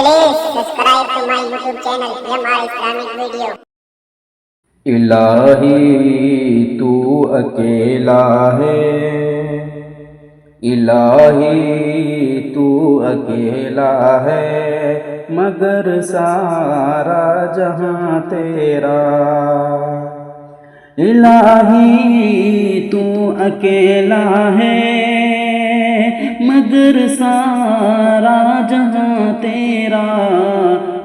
Please subscribe to my YouTube channel, MR Islamic Video. الہی تو اکیلا ہے، الہی تو اکیلا ہے، مگر سارا جہاں تیرا۔ الہی تو اکیلا ہے، مگر سارا جہاں تیرا۔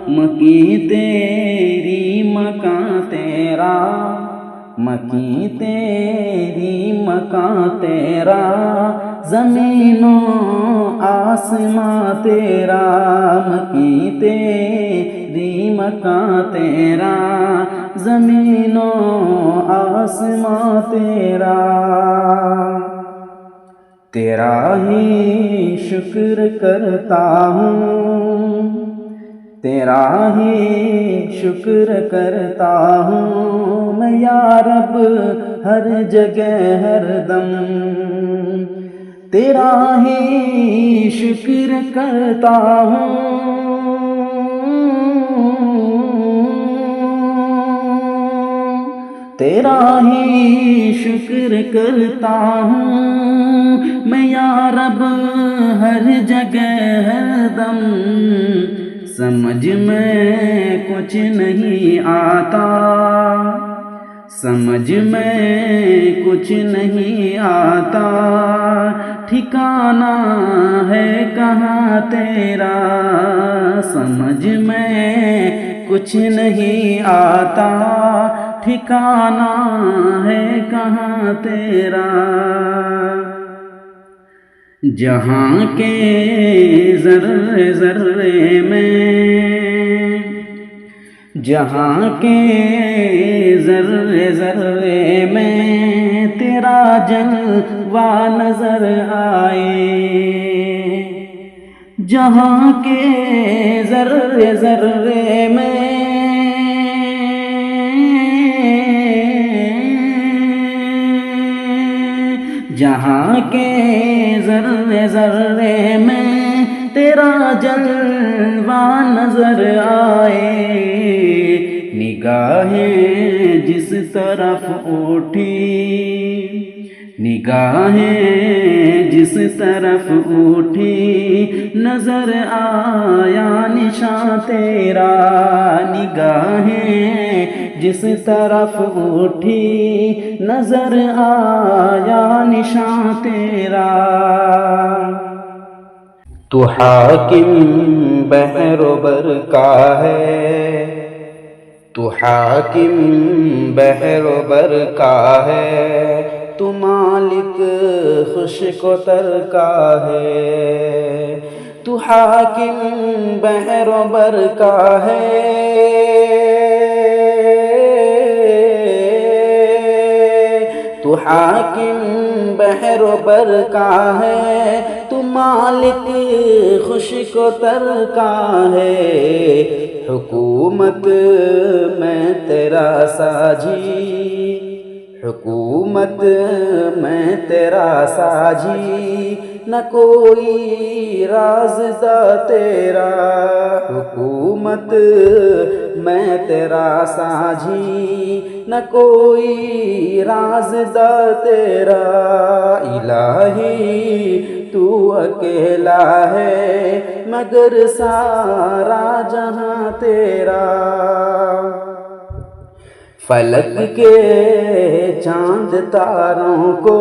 مکی تیری مکان تیرا، مکی تیری مکان تیرا، زمین و آسمان تیرا۔ مکی تیری مکان تیرا، زمین و آسمان تیرا۔ تیرا ہی شکر کرتا ہوں، تیرا ہی شکر کرتا ہوں میں یا رب، ہر جگہ ہر دم۔ تیرا ہی شکر کرتا ہوں، تیرا ہی شکر کرتا ہوں میں یا رب، ہر جگہ ہر دم۔ سمجھ میں کچھ نہیں آتا، سمجھ میں کچھ نہیں آتا، ٹھکانہ ہے کہاں تیرا۔ سمجھ میں کچھ نہیں آتا، ٹھکانہ ہے کہاں تیرا۔ جہاں کے ذرے ذرے میں، جہاں کے ذرے ذرے میں تیرا جلوہ نظر آئے۔ جہاں کے ذرے ذرے میں، جہاں کے ذرے ذرے میں تیرا جلوہ نظر آئے۔ نگاہیں جس طرف اٹھی، نگاہیں جس طرف اٹھی، نظر آیا نشاں تیرا۔ نگاہیں جس طرف اٹھی، نظر آیا نشاں تیرا۔ تو حاکم بحر و بر کا ہے، تو حاکم بحر و بر کا ہے، تو مالک خشک و تر کا ہے۔ تو حاکم بحر و بر کا ہے، تو حاکم بحر و بر کا ہے، تو مالک خشک و تر کا ہے۔ حکومت میں تیرا ساجی، حکومت میں تیرا ساجی، نہ کوئی رازدار تیرا۔ حکومت میں تیرا ساجی، نہ کوئی رازدار تیرا۔ الہی تو اکیلا ہے، مگر سارا جہاں تیرا۔ فلک کے چاند تاروں کو،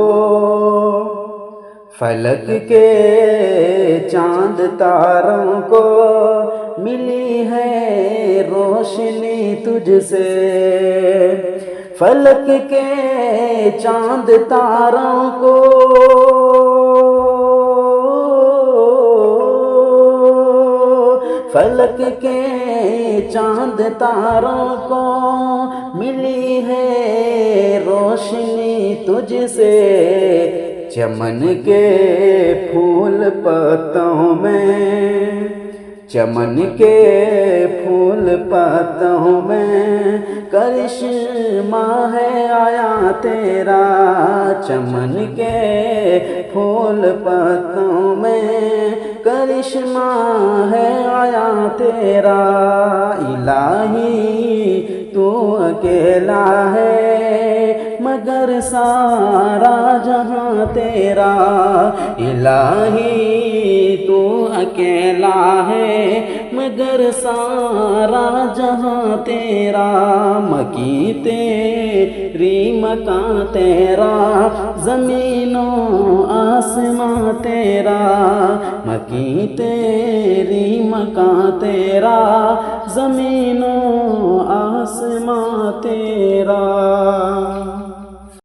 فلک کے چاند تاروں کو، ملی ہے روشنی تجھ سے۔ فلک کے چاند تاروں کو، فلک کے چاند تاروں کو، ملی ہے روشنی تجھ سے۔ چمن کے پھول پتوں میں، چمن کے پھول پتوں میں، کرشمہ ہے آیا تیرا۔ چمن کے پھول پتوں میں، کرشمہ ہے آیا تیرا الہی تو اکیلا ہے مگر سارا جہاں تیرا الہی تو اکیلا ہے مگر سارا جہاں تیرا مکی تیری مکان تیرا زمین و آسماں تیرا مکی تیری مکان تیرا زمین و آسماں تیرا